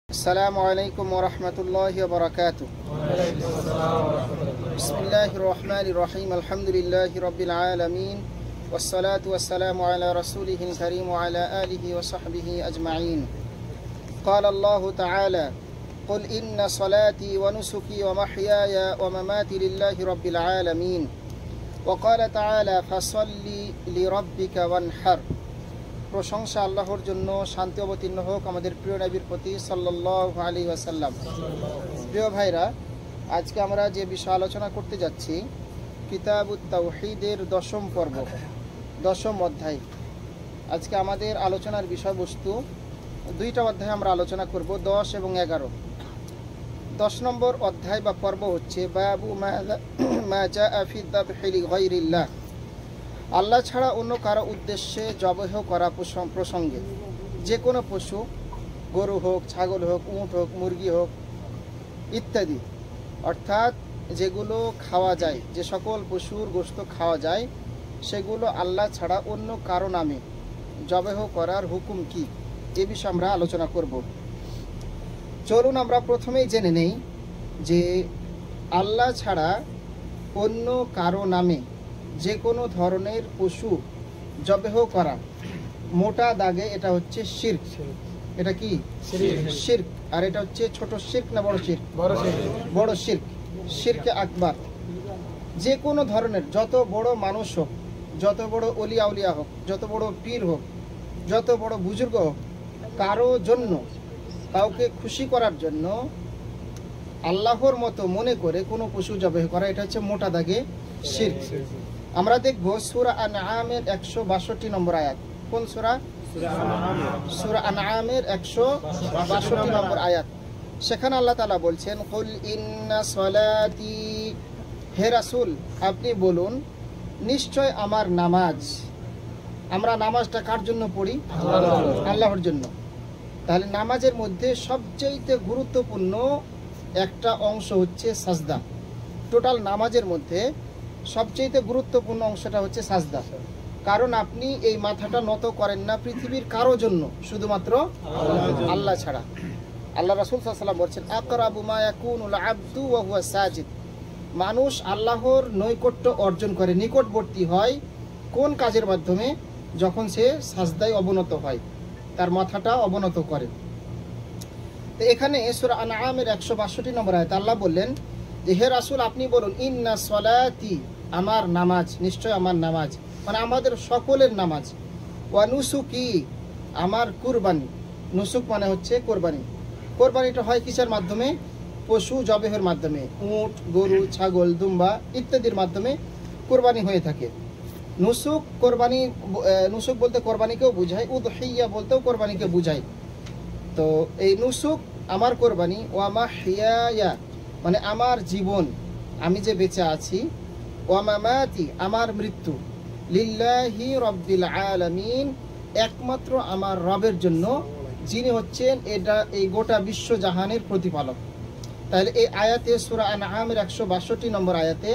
আসসালামু আলাইকুম ওয়া রাহমাতুল্লাহি ওয়া বারাকাতুহু। বিসমিল্লাহির রহমানির রহিম। আলহামদুলিল্লাহি রাব্বিল আলামিন ওয়াসসালাতু ওয়াসসালামু আলা রাসূলিহিল কারীম ওয়া আলা আলিহি ওয়া সাহবিহি আজমাইন। قال الله تعالى: قل إن صلاتي ونسكي ومحياي ومماتي لله رب العالمين وقال تعالى فصل لربك وانحر। প্রশংসা আল্লাহর জন্য, শান্তি অবতীর্ণ হোক আমাদের প্রিয় নবীর প্রতি সাল্লাল্লাহু আলাইহি ওয়াসাল্লাম। প্রিয় ভাইরা, আজকে আমরা যে বিষয় আলোচনা করতে যাচ্ছি কিতাবুত তাওহীদের 10ম পর্ব, 10ম অধ্যায়। আজকে আমাদের আলোচনার বিষয়বস্তু দুইটা অধ্যায় আমরা আলোচনা করব, 10 এবং 11। 10 নম্বর অধ্যায় বা পর্ব হচ্ছে বাবু মা জাআ ফি যাবহি লিগাইরিল্লাহ, আল্লাহ ছাড়া অন্য কারো উদ্দেশ্যে জবহ করা প্রসঙ্গে। যে কোনো পশু, গরু হোক, ছাগল হোক, উট হোক, মুরগি হোক ইত্যাদি, অর্থাৎ যেগুলো খাওয়া যায়, যে সকল পশুর গোশত খাওয়া যায়, সেগুলো আল্লাহ ছাড়া অন্য কারো নামে জবহ করার হুকুম কি, এ বিষয়ে আমরা আলোচনা করব। চলুন আমরা প্রথমেই জেনে নেই যে আল্লাহ ছাড়া অন্য কারো নামে যে কোনো ধরনের পশু জবেহ করা মোটা দাগে এটা হচ্ছে শিরক। এটা কি শিরক? আর এটা হচ্ছে ছোট শিরক না বড় শিরক? বড় শিরক, শিরকে আকবার। যে কোনো ধরনের, যত বড় মানুষ হোক, যত বড় অলিয়া উলিয়া হোক, যত বড় পীর হোক, যত বড় বুজুর্গ হোক, কারো জন্য, কাউকে খুশি করার জন্য আল্লাহর মতো মনে করে কোনো পশু জবেহ করা, এটা হচ্ছে মোটা দাগে শিরক। আমরা দেখব সূরা আনআমের 162 নম্বর আয়াত। কোন সূরা? সূরা আনআমের 162 নম্বর আয়াত। সেখানে আল্লাহ তাআলা বলছেন, কুল ইন্না সলাতি, হে রাসূল আপনি বলুন নিশ্চয় আমার নামাজ। আমরা নামাজটা কার জন্য পড়ি? আল্লাহর জন্য। তাহলে নামাজের মধ্যে সবচেয়ে গুরুত্বপূর্ণ একটা অংশ হচ্ছে সাজদা। টোটাল নামাজের মধ্যে সবচেয়ে গুরুত্বপূর্ণ অংশটা হচ্ছে সাজদা। কারণ আপনি এই মাথাটা নত করেন না পৃথিবীর কারো জন্য, শুধুমাত্র আল্লাহ ছাড়া। আল্লাহ রাসূল সাল্লাল্লাহু আলাইহি ওয়াসাল্লাম বলেছেন, আকরাবু মা ইয়াকুনুল আবদু ওয়া হুয়া সাজিদ। মানুষ আল্লাহর নৈকট্য অর্জন করে, নিকটবর্তী হয় কোন কাজের মাধ্যমে? যখন সে সাজদায় অবনত হয়, তার মাথাটা অবনত করে। তো এখানে সূরা আনআমের 162 নম্বর আয়াতে আল্লাহ বললেন যে হে রাসূল আপনি বলুন ইন্না সলাতি, আমার নামাজ, নিশ্চয় আমার নামাজ, মানে আমাদের সকলের নামাজ, ওয়া নুসুকি, আমার কুরবানি। নুসুক মানে হচ্ছে কোরবানি। কোরবানিটা হয় কিসের মাধ্যমে? পশু জবেহের মাধ্যমে। উট, গরু, ছাগল, দুম্বা ইত্যাদির মাধ্যমে কোরবানি হয়ে থাকে। নুসুক, কোরবানি, নুসুক বলতে কোরবানিকেও বুঝায়, উদহিয়া বলতেও কোরবানিকে বুঝায়। তো এই নুসুক আমার কোরবানি, ওয়া মাহইয়ায়া মানে আমার জীবন, আমি যে বেঁচে আছি, ওয়া মামাতি আমার মৃত্যু, লিল্লাহি রাব্বিল আলামিন একমাত্র আমার রবের জন্য, যিনি হচ্ছেন এই গোটা বিশ্ব জাহানের প্রতিপালক। তাহলে এই আয়াতে সূরা আনআমের 162 নম্বর আয়াতে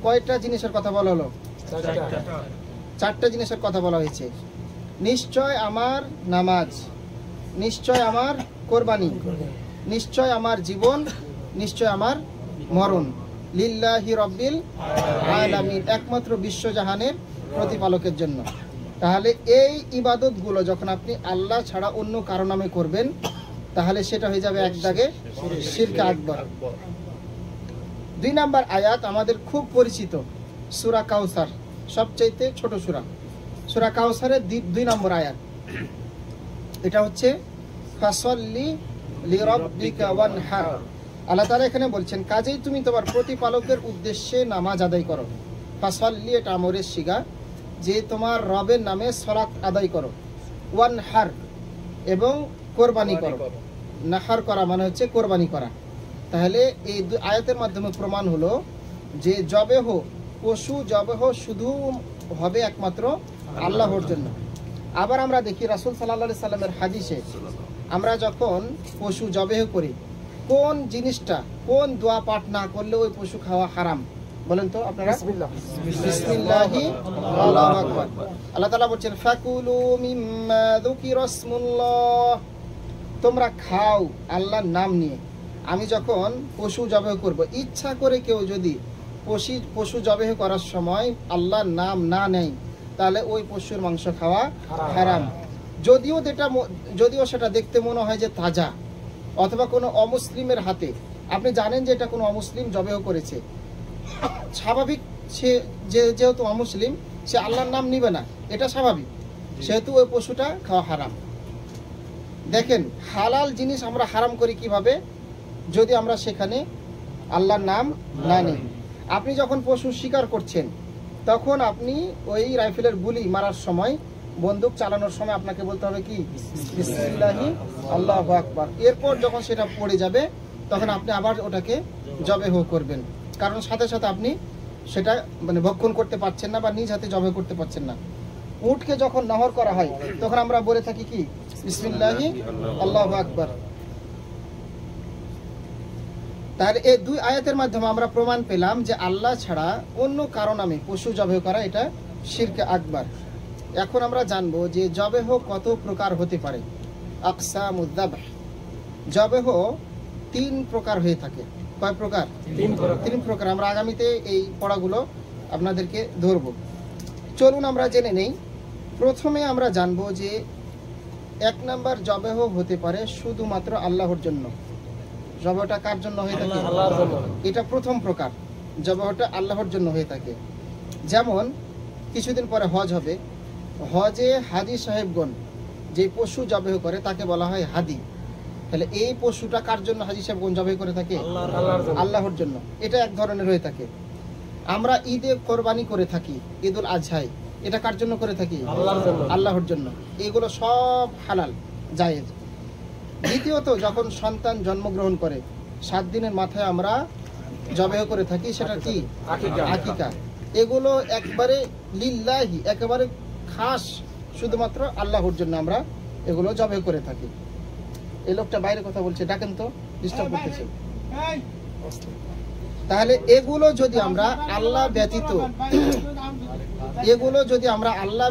কয়টা জিনিসের কথা বলা হলো? চারটা জিনিসের কথা বলা হয়েছে। নিশ্চয় আমার নামাজ, নিশ্চয় আমার কোরবানি, নিশ্চয় আমার জীবন, নিশ্চয় আমার মরণ, লিল্লাহি রাব্বিল আলামিন একমাত্র বিশ্বজাহানের প্রতিপালকের জন্য। তাহলে এই ইবাদতগুলো যখন আপনি আল্লাহ ছাড়া অন্য কারো নামে করবেন, তাহলে সেটা হয়ে যাবে এক দাগে শিরকে আকবার। 2 নম্বর আয়াত আমাদের খুব পরিচিত, সূরা কাউসার, সবচেয়ে ছোট সূরা, সূরা কাউসারের 2 নম্বর আয়াত। এটা হচ্ছে ফাসল্লি লিরাব্বিকা ওয়ানহার। আল্লাহ তাআলা এখানে বলছেন কাজেই তুমি তোমার প্রতিপালকের উদ্দেশ্যে নামাজ আদায় করো। ফাসল্লি এটা আমরের সিগা, যে তোমার রবের নামে সালাত আদায় করো। ওয়ানহার এবং কোরবানি করো। নাহার করা মানে হচ্ছে কোরবানি করা। তাহলে এই আয়াতের মাধ্যমে প্রমাণ হলো যে জবেহ, পশু জবেহ শুধু হবে একমাত্র আল্লাহর জন্য। আবার আমরা দেখি রাসূল সাল্লাল্লাহু আলাইহি সাল্লামের হাদিসে, আমরা যখন পশু জবেহ করি, কোন জিনিসটা, কোন দোয়া পাঠ না করলে ওই পশু খাওয়া হারাম? বলেন তো আপনারা। বিসমিল্লাহি আল্লাহু আকবার। আল্লাহ তাআলা বলেন ফাকুলু মিম্মা যুকিরা ইসমুল্লাহ তোমরা খাও আল্লাহর নাম নিয়ে। আমি যখন পশু জবাই করব, ইচ্ছা করে কেউ যদি পশু জবাই করার সময় আল্লাহর নাম না নেয়, তাহলে ওই পশুর মাংস খাওয়া হারাম। যদিও সেটা দেখতে মনে হয় যে তাজা, অথবা কোনো অমুসলিমের হাতে, আপনি জানেন যে এটা কোনো অমুসলিম জবাই করেছে, স্বাভাবিক সে যেহেতু অমুসলিম সে আল্লাহর নাম নিবে না, এটা স্বাভাবিক, সেহেতু ওই পশুটা খাওয়া হারাম। দেখেন হালাল জিনিস আমরা হারাম করি কিভাবে, যদি আমরা সেখানে আল্লাহর নাম না নিই। আপনি যখন পশু শিকার করছেন, তখন আপনি ওই রাইফেলের গুলি মারার সময়, বন্দুক চালানোর সময় আপনাকে বলতে হবে কি বিসমিল্লাহি আল্লাহু আকবার। এরপর যখন সেটা পড়ে যাবে তখন আপনি আবার ওটাকে জবাই করবেন, কারণ সাথে সাথে আপনি সেটা ভক্ষণ করতে পারছেন না বা নিজ হাতে জবাই করতে পারছেন না। উটকে যখন নহর করা হয় তখন আমরা বলে থাকি কি বিসমিল্লাহি আল্লাহু আকবার। তার এই দুই আয়াতের মাধ্যমে আমরা প্রমাণ পেলাম যে আল্লাহ ছাড়া অন্য কারো নামে পশু জবাই করা এটা শিরকে আকবার। এখন আমরা জানবো যে জবাই কত প্রকার হতে পারে। আকসামুদ যাবহ, জবাই 3 প্রকার হয়ে থাকে। কয় প্রকার? 3 প্রকার। আমরা আগামীতে এই পড়াগুলো আপনাদেরকে ধরব। চলুন আমরা জেনে নেই। প্রথমে আমরা জানবো যে 1 নাম্বার জবাই হতে পারে শুধুমাত্র আল্লাহর জন্য। জবাইটা কার জন্য হয়ে থাকে? আল্লাহর জন্য। এটা প্রথম প্রকার, জবাইটা আল্লাহর জন্য হয়ে থাকে। যেমন কিছুদিন পরে হজ হবে, হজে হাজি সাহেবগণ যে পশু জবাই করে তাকে বলা হয় হাদি। তাহলে এই পশুটা কার জন্য হাজি সাহেবগণ জবাই করে থাকে? আল্লাহর জন্য। এটা এক ধরনের হয়ে থাকে। আমরা ঈদে কোরবানি করে থাকি, ঈদুল আজহায়, এটা কার জন্য করে থাকি? আল্লাহর জন্য। এগুলো সব হালাল, জায়েজ। দ্বিতীয়ত, যখন সন্তান জন্মগ্রহণ করে 7 দিনের মাথায় আমরা জবাই করে থাকি, সেটা কি? আকিকা। এগুলো একবারে লিল্লাহি, একেবারে খাস শুধুমাত্র আল্লাহর জন্য আমরা এগুলো জবাই করে থাকি। এই লোকটা বাইরে কথা বলছে, ডাকেন তো, ডিস্টার্ব করতেছে। তাহলে এগুলো যদি আমরা আল্লাহ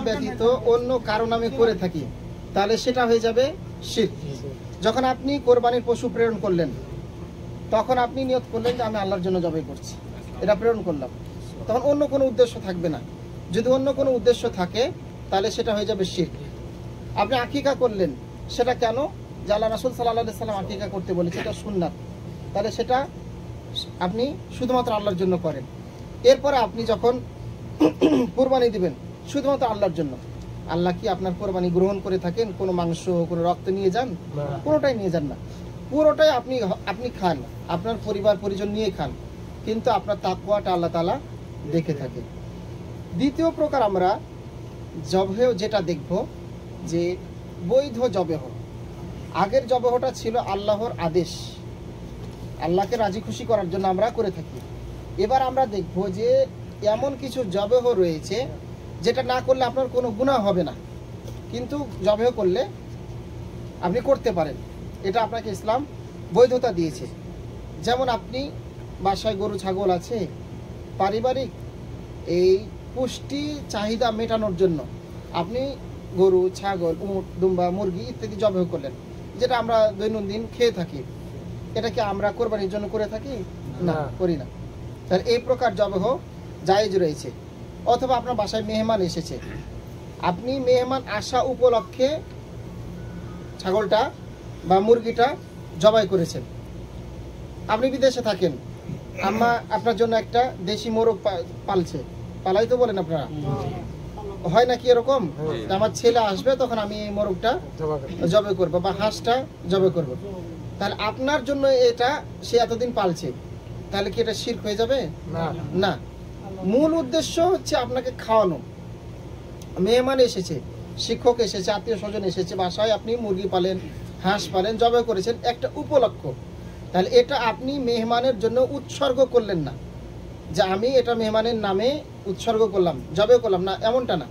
ব্যতীত অন্য কারো নামে করে থাকি, তাহলে সেটা হয়ে যাবে শিরক। যখন আপনি কোরবানির পশু প্রেরণ করলেন, তখন আপনি নিয়ত করলেন যে আমি আল্লাহর জন্য জবাই করছি, এটা প্রেরণ করলাম, তখন অন্য কোনো উদ্দেশ্য থাকবে না। যদি অন্য কোনো উদ্দেশ্য থাকে তাহলে সেটা হয়ে যাবে শিরক। আপনি আকিকা করলেন, সেটা কেন? যে আল্লাহ রাসূল সাল্লাল্লাহু আলাইহি সাল্লাম আকিকা করতে বলেছে, এটা সুন্নাত, তাহলে সেটা আপনি শুধুমাত্র আল্লাহর জন্য করেন। এরপরে আপনি যখন কোরবানি দিবেন, শুধুমাত্র আল্লাহর জন্য। আল্লাহ কি আপনার কোরবানি গ্রহণ করে থাকেন? কোনো মাংস, কোনো রক্ত নিয়ে যান? কোনোটাই নিয়ে যান না। পুরোটাই আপনি খান, আপনার পরিবার পরিজন নিয়ে খান, কিন্তু আপনার তাকওয়াটা আল্লাহ তাআলা দেখে থাকে। দ্বিতীয় প্রকার আমরা জবহে যেটা দেখব, যে বৈধ জবেহ। আগের জবেহটা ছিল আল্লাহর আদেশ, আল্লাহকে রাজি খুশি করার জন্য আমরা করে থাকি। এবার আমরা দেখব যে এমন কিছু জবেহ রয়েছে যেটা না করলে আপনার কোনো গুনাহ হবে না, কিন্তু জবেহ করলে আপনি করতে পারেন। এটা আপনাকে ইসলাম বৈধতা দিয়েছে। যেমন আপনি বাসায় গরু ছাগল আছে, পারিবারিক এই পুষ্টি চাহিদা মেটানোর জন্য আপনি গরু ছাগল উট দুম্বা মুরগি ইত্যাদি জবাই করলেন, যেটা আমরা দৈনন্দিন খেয়ে থাকি। এটা কি আমরা কোরবানির জন্য করে থাকি? না, করি না। তাহলে এই প্রকার জবাই জায়েজ রয়েছে। অথবা আপনার বাসায় মেহমান এসেছে, আপনি মেহমান আসা উপলক্ষে ছাগলটা বা মুরগিটা জবাই করেছেন। আপনি বিদেশে থাকেন, আম্মা আপনার জন্য একটা দেশি মোরগ পালছে, পালাই তো বলেন আপনারা, হয় নাকি এরকম? আমার ছেলে আসবে, তখন আমি এই মোরগটা জবাই করবো বা হাঁসটা জবাই করবো। তাহলে আপনার জন্য এটা সে এতদিন পালছে, তাহলে কি এটা শিরক হয়ে যাবে? না। মূল উদ্দেশ্য হচ্ছে আপনাকে খাওয়ানো। মেহমান এসেছে, শিক্ষক এসেছে, আত্মীয় স্বজন এসেছে, বাসায় আপনি মুরগি পালেন, হাঁস পালেন, জবাই করেছেন, একটা উপলক্ষ। তাহলে এটা আপনি মেহমানের জন্য উৎসর্গ করলেন না, যে আমি এটা মেহমানের নামে উৎসর্গ করলাম, জবাই করলাম না, এমনটা না।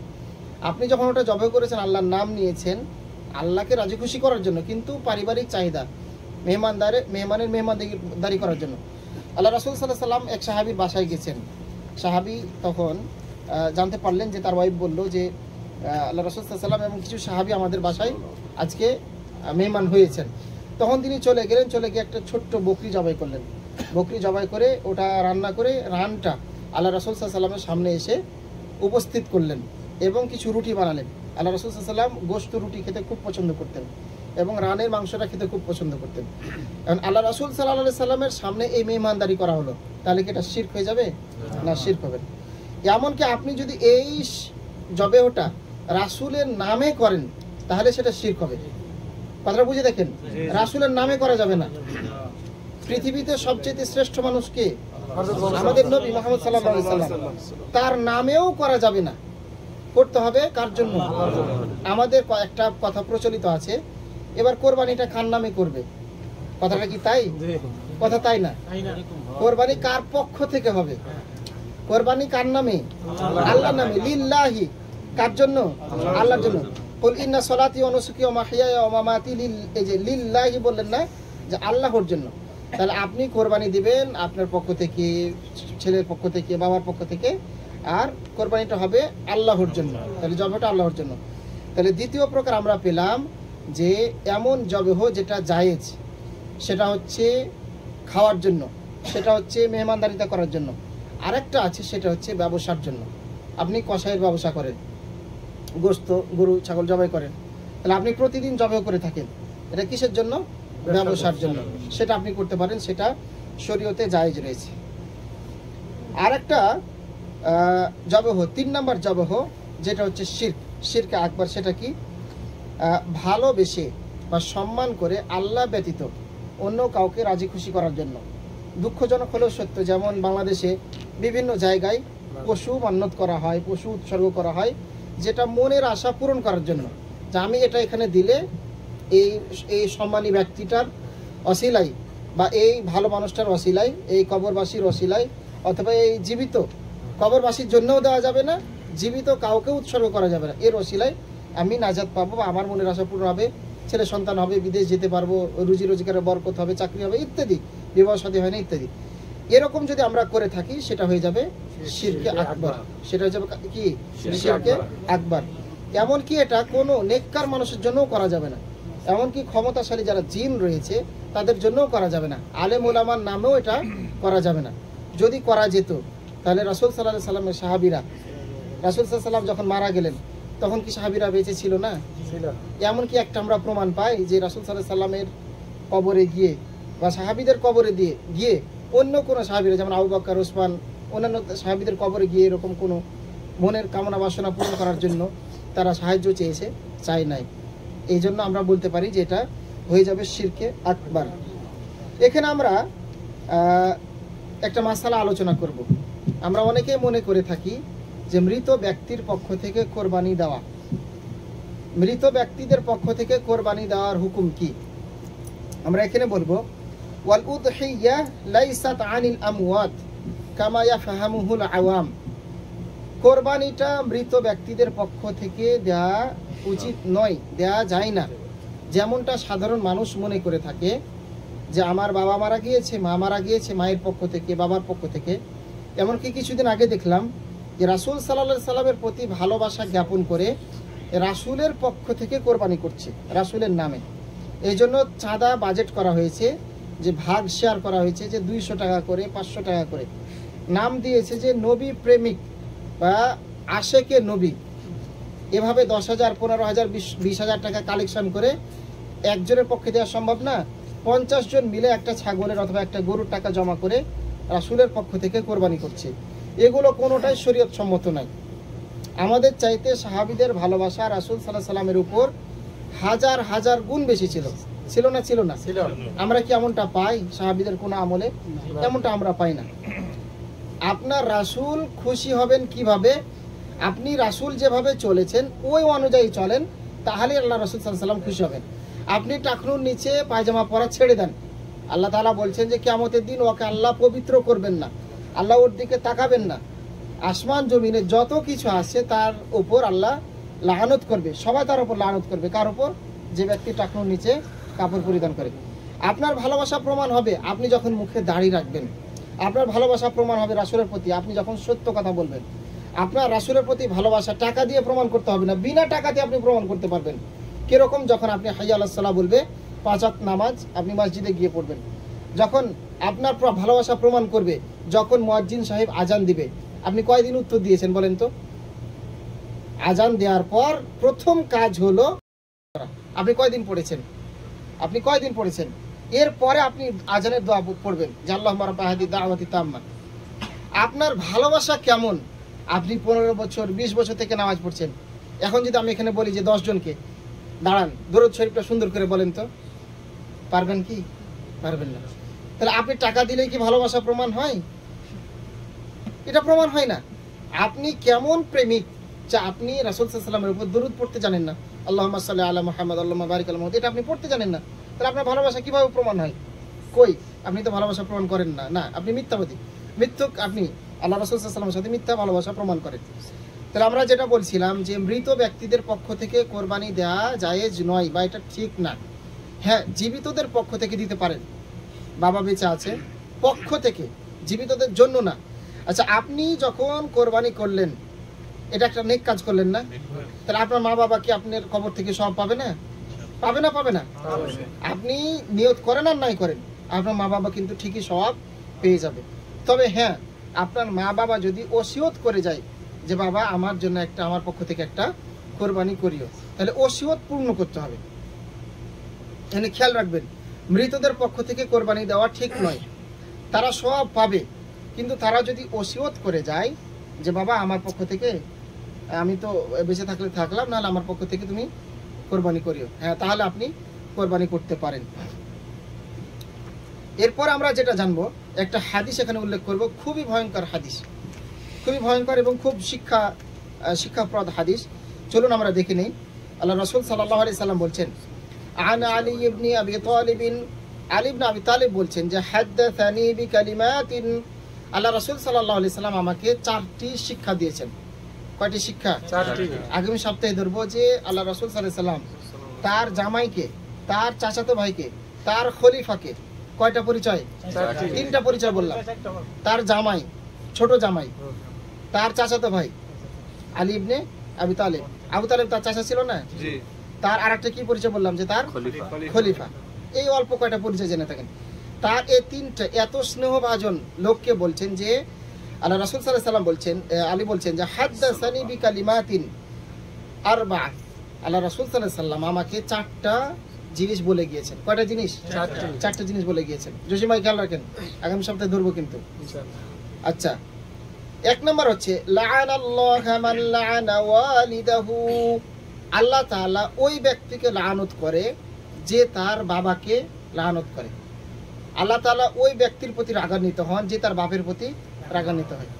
আপনি যখন ওটা জবাই করেছেন, আল্লাহর নাম নিয়েছেন, আল্লাহকে রাজি খুশি করার জন্য, কিন্তু পারিবারিক চাহিদা, মেহমানের মেহমানদারি করার জন্য। আল্লাহ রাসূল সাল্লাল্লাহু আলাইহি সাল্লাম এক সাহাবীর বাসায় গেছেন। সাহাবী তখন জানতে পারলেন যে তার ওয়াইফ বলল যে আল্লাহ রাসূল সাল্লাল্লাহু আলাইহি সাল্লাম এবং কিছু সাহাবী আমাদের বাসায় আজকে মেহমান হয়েছেন। তখন তিনি চলে গেলেন, চলে গিয়ে একটা ছোট্ট বকরি জবাই করলেন। বকরি জবাই করে ওটা রান্না করে রানটা আল্লাহ রাসূল সাল্লাল্লাহু আলাইহি ওয়াসাল্লামের সামনে এসে উপস্থিত করলেন এবং কিছু রুটি বানালেন। আল্লাহ রাসূল সাল্লাল্লাহু আলাইহি ওয়াসাল্লাম গোশত রুটি খেতে খুব পছন্দ করতেন এবং রানের মাংসটা খেতে খুব পছন্দ করতেন। এখন আল্লাহ রাসূল সাল্লাল্লাহু আলাইহি ওয়াসাল্লামের সামনে এই মেহমানদারি করা হলো, তাহলে কি এটা শিরক হয়ে যাবে? না, শিরক হবে। এমনকি আপনি যদি এই জবেহটা রাসূলের নামে করেন তাহলে সেটা শিরক হবে। কথাটা বুঝে দেখেন, রাসূলের নামে করা যাবে না। পৃথিবীতে সবচেয়ে শ্রেষ্ঠ মানুষ কে? আমাদের নবী মুহাম্মদ সাল্লাল্লাহু আলাইহি ওয়াসাল্লাম। তার নামেও করা যাবে না, করতে হবে কার জন্য? আমাদের একটা কথা প্রচলিত আছে, এবার কোরবানিটা কার নামে করবে? কথাটা কি তাই? কথা তাই না। কোরবানি কার পক্ষ থেকে হবে? কোরবানি কার নামে? আল্লাহর নামে। লিল্লাহি, কার জন্য? আল্লাহর জন্য। কুল ইন্না সলাতি ওয়া নুসুকি ওয়া মাহইয়ায়া ওয়া মামাতি লিল্লাহি বললেন না, যে আল্লাহর জন্য। তাহলে আপনি কোরবানি দিবেন আপনার পক্ষ থেকে, ছেলের পক্ষ থেকে, বাবার পক্ষ থেকে, আর কোরবানিটা হবে আল্লাহর জন্য। তাহলে জবেহটা আল্লাহর জন্য। তাহলে দ্বিতীয় প্রকার আমরা পেলাম যে এমন জবেহ যেটা জায়েজ, সেটা হচ্ছে খাওয়ার জন্য, সেটা হচ্ছে মেহমানদারিতা করার জন্য। আরেকটা আছে, সেটা হচ্ছে ব্যবসার জন্য। আপনি কসাইয়ের ব্যবসা করেন, গোশত গরু ছাগল জবাই করেন, তাহলে আপনি প্রতিদিন জবাই করে থাকেন, এটা কিসের জন্য? ব্যবসার জন্য। সেটা আপনি করতে পারেন, সেটা শরীয়তে জায়েজ রয়েছে। আরেকটা জবেহ, 3 নম্বর জবেহ, যেটা হচ্ছে শিরক, শিরকে আকবার। সেটা কি? ভালোবেসে বা সম্মান করে আল্লাহ ব্যতীত অন্য কাউকে রাজি খুশি করার জন্য। দুঃখজনক হলেও সত্য, যেমন বাংলাদেশে বিভিন্ন জায়গায় পশু মান্যত করা হয়, পশু উৎসর্গ করা হয়, যেটা মনের আশা পূরণ করার জন্য, যে আমি এটা এখানে দিলে এই সম্মানী ব্যক্তিটার অসিলাই বা এই ভালো মানুষটার অসিলাই, এই কবরবাসীর অসিলাই, অথবা এই জীবিত কবরবাসীর জন্যও দেওয়া যাবে না, জীবিত কাউকে উৎসর্গ করা যাবে না, এর অসিলায় আমি নাজাত পাবো বা আমার মনের আশা পূরণ হবে, ছেলে সন্তান হবে, বিদেশ যেতে পারবো, রুজি রোজগারের বরকত হবে, চাকরি হবে ইত্যাদি, বিবাহ শাদী হয় না ইত্যাদি। এরকম যদি আমরা করে থাকি সেটা হয়ে যাবে শিরকে আকবার। সেটা হয়ে যাবে কি? শিরকে আকবার। এমনকি এটা কোনো নেককার মানুষের জন্যও করা যাবে না, এমনকি ক্ষমতাশালী যারা জিন রয়েছে তাদের জন্যও করা যাবে না, আলেম ওলামার নামেও এটা করা যাবে না। যদি করা যেত তাহলে রাসূল সাল্লাল্লাহু আলাইহি সাল্লামের সাহাবীরা, রাসূল সাল্লাল্লাহু আলাইহি সাল্লাম যখন মারা গেলেন তখন কি সাহাবীরা বেঁচে ছিল না? এমনকি একটা আমরা প্রমাণ পাই যে রাসূল সাল্লাল্লাহু আলাইহি সাল্লামের কবরে গিয়ে বা সাহাবীদের কবরে গিয়ে অন্য কোনো সাহাবীরা, যেমন আবু বকর, ওসমান, অন্যান্য সাহাবীদের কবরে গিয়ে এরকম কোনো মনের কামনা বাসনা পূরণ করার জন্য তারা সাহায্য চেয়েছে, চাই নাই। এই জন্য আমরা বলতে পারি যে এটা হয়ে যাবে শিরকে আকবার। এখানে আমরা একটা মাসালা আলোচনা করব। আমরা অনেকেই মনে করে থাকি যে মৃত ব্যক্তির পক্ষ থেকে কোরবানি দেওয়া, মৃত ব্যক্তিদের পক্ষ থেকে কোরবানি দেওয়ার হুকুম কি? আমরা এখানে বলবো ওয়াল উদহিয়া লাইসাত আনিল আমওয়াত কামা ইয়াফহামুহুল আওয়াম। কোরবানিটা মৃত ব্যক্তিদের পক্ষ থেকে দেওয়া উচিত নয়, দেওয়া যায় না, যেমনটা সাধারণ মানুষ মনে করে থাকে যে আমার বাবা মারা গিয়েছে, মা মারা গিয়েছে, মায়ের পক্ষ থেকে, বাবার পক্ষ থেকে। এমনকি কিছুদিন আগে দেখলাম যে রাসূল সাল্লাল্লাহু আলাইহি সাল্লামের প্রতি ভালোবাসা জ্ঞাপন করে রাসূলের পক্ষ থেকে কোরবানি করছে রাসূলের নামে। এই জন্য চাঁদা বাজেট করা হয়েছে, যে ভাগ শেয়ার করা হয়েছে, যে 200 টাকা করে, 500 টাকা করে। নাম দিয়েছে যে নবী প্রেমিক বা আশেকে নবী। এভাবে 10,000, 15,000, 20,000 টাকা কালেকশন করে একজনের পক্ষে দেওয়া সম্ভব না। 50 জন মিলে একটা ছাগলের অথবা একটা গরুর টাকা জমা করে রাসূলের পক্ষ থেকে কোরবানি করছে। এগুলো কোনোটাই শরীয়ত সম্মত নয়। আমাদের চাইতে সাহাবীদের ভালোবাসা রাসূল সাল্লাল্লাহু আলাইহি সাল্লামের উপর হাজার হাজার গুণ বেশি ছিল। ছিল না? ছিল না? আমরা কি এমনটা পাই সাহাবীদের কোন আমলে? এমনটা আমরা পাই না। আপনার রাসূল খুশি হবেন কিভাবে? আপনি রাসূল যেভাবে চলেছেন ওই অনুযায়ী চলেন, তাহলে আল্লাহ রাসূল সাল্লাল্লাহু আলাইহি সাল্লাম খুশি হবেন। আপনি টাকনুর নিচে পায়জামা পরা ছেড়ে দেন, আল্লাহ তাআলা বলছেন যে কিয়ামতের দিন ওকে আল্লাহ পবিত্র করবেন না, আল্লাহ ওর দিকে তাকাবেন না। আসমান জমিনে যত কিছু আছে তার উপর আল্লাহ লানত করবে, সবাই তার উপর লানত করবে। কার উপর? যে ব্যক্তি টাকনুর নিচে কাপড় পরিধান করে। আপনার ভালোবাসা প্রমাণ হবে আপনি যখন মুখে দাড়ি রাখবেন, আপনার ভালোবাসা প্রমাণ হবে রাসূলের প্রতি আপনি যখন সত্য কথা বলবেন। আপনার রাসূলের প্রতি ভালোবাসা টাকা দিয়ে প্রমাণ করতে হবে না, বিনা টাকাতে আপনি প্রমাণ করতে পারবেন। কিরকম? যখন আপনি হাইয়া আলাস সালাহ বলবে 5 ওয়াক্ত নামাজ আপনি মসজিদে গিয়ে পড়বেন। যখন আপনার ভালোবাসা প্রমাণ করবে যখন মুয়াজ্জিন সাহেব আজান দিবে, আপনি কয়দিন উত্তর দিয়েছেন বলেন তো? আজান দেওয়ার পর প্রথম কাজ হলো আপনি কয়দিন পড়েছেন? আপনি কয়দিন পড়েছেন? এরপরে আপনি আজানের দোয়া পড়বেন যে আল্লাহুম্মা রাব্বা হাযিহি দাওয়াতি তাম্মা। আপনার ভালোবাসা কেমন? আপনি 15 বছর 20 বছর থেকে নামাজ পড়ছেন, এখন যদি আমি এখানে বলি যে 10 জনকে দাঁড়ান দরুদ শরীফটা সুন্দর করে বলেন তো, পারবেন কি? পারবেন না। তাহলে আপনি টাকা দিলেই কি ভালোবাসা প্রমাণ হয়? এটা প্রমাণ হয় না। আপনি কেমন প্রেমিক যে আপনি রাসূল সাল্লাল্লাহু আলাইহি ওয়াসাল্লামের উপর দরুদ পড়তে জানেন না, আল্লাহুম্মা সাল্লি আলা মুহাম্মদ আল্লাহুম্মা বারিক আলা মুহাম্মদ, এটা আপনি পড়তে জানেন না, তাহলে আপনার ভালোবাসা কিভাবে প্রমাণ হয়? কই, আপনি তো ভালোবাসা প্রমাণ করেন না। না, আপনি মিথ্যাবাদী, মিথ্যুক। আপনি আল্লাহ রাসূল সাল্লাল্লাহু আলাইহি ওয়াসাল্লামের সাথে মিথ্যা ভালোবাসা প্রমাণ করেন। তাহলে আমরা যেটা বলছিলাম যে মৃত ব্যক্তিদের পক্ষ থেকে কোরবানি দেওয়া জায়েজ নয় বা এটা ঠিক না। হ্যাঁ, জীবিতদের পক্ষ থেকে দিতে পারেন, বাবা বেঁচে আছে পক্ষ থেকে, জীবিতদের জন্য না। আচ্ছা, আপনি যখন কোরবানি করলেন এটা একটা নেক কাজ করলেন না? তাহলে আপনার মা বাবা কি আপনার কবর থেকে সব পাবে না? পাবে না? পাবে না? আপনি নিয়ত করেন আর নাই করেন, আপনার মা বাবা কিন্তু ঠিকই সওয়াব পেয়ে যাবে। তবে হ্যাঁ, আপনার মা বাবা যদি ওসিয়ত করে যায় যে বাবা আমার জন্য একটা, আমার পক্ষ থেকে একটা কোরবানি করিও, তাহলে ওসিয়ত পূর্ণ করতে হবে। এখানে খেয়াল রাখবেন, মৃতদের পক্ষ থেকে কোরবানি দেওয়া ঠিক নয়। তারা সওয়াব পাবে, কিন্তু তারা যদি ওসিয়ত করে যায় যে বাবা আমার পক্ষ থেকে, আমি তো বেঁচে থাকলে থাকলাম, নাহলে আমার পক্ষ থেকে তুমি কোরবানি করিও, হ্যাঁ, তাহলে আপনি কোরবানি করতে পারেন। এরপর আমরা যেটা জানবো, একটা হাদিস এখানে উল্লেখ করব, খুবই ভয়ঙ্কর হাদিস, খুবই ভয়ঙ্কর এবং খুব শিক্ষাপ্রদ হাদিস। চলুন আমরা দেখে নিই। আল্লাহ রাসূল সাল্লাল্লাহু আলাইহি সাল্লাম বলছেন, আন আলী ইবনে আবি তালিব, আলী ইবনে আবি তালিব বলছেন যে হাদাসানি বিকালিমাতিন, আল্লাহ রাসূল সাল্লাল্লাহু আলাইহি সাল্লাম আমাকে 4টি শিক্ষা দিয়েছেন। কয়টি শিক্ষা? 4টি। আগামী সপ্তাহে ধরবো যে আল্লাহ রাসূল সাল্লাল্লাহু আলাইহি সাল্লাম তার জামাইকে, তার চাচাতো ভাইকে, তার খলিফাকে কয়টা পরিচয়? 3টা পরিচয় বললাম। তার জামাই, ছোট জামাই, তার চাচাতো ভাই আলী ইবনে আবি তালিব, আবু তালিব তার চাচা ছিল না? জি। তার আরেকটা কি পরিচয় বললাম? যে তার খলিফা। এই অল্প কয়টা পরিচয় জেনে থাকেন। তার এই 3টা এত স্নেহভাজন লোককে বলছেন যে আল্লাহ রাসূল সাল্লাল্লাহু আলাইহি সাল্লাম বলছেন, আলী বলছেন যে হাদাসানি বিকালিমাতিন আরবা, আল্লাহ রাসূল সাল্লাল্লাহু আলাইহি সাল্লাম আমাকে 4টা জিনিস বলে গিয়েছেন। কয়টা জিনিস? 4টা জিনিস বলে গিয়েছেন। জসিম ভাই খেয়াল রাখেন, আগামী সপ্তাহে ধরবো কিন্তু ইনশাআল্লাহ। আচ্ছা, 1 নম্বর হচ্ছে লাআনাল্লাহু মান লাআনা ওয়ালিদাহু, আল্লাহ তাআলা ওই ব্যক্তিকে লানত করে যে তার বাবাকে লানত করে। আল্লাহ তাআলা ওই ব্যক্তির প্রতি রাগান্বিত হন যে তার বাপের প্রতি রাগান্বিত হয়।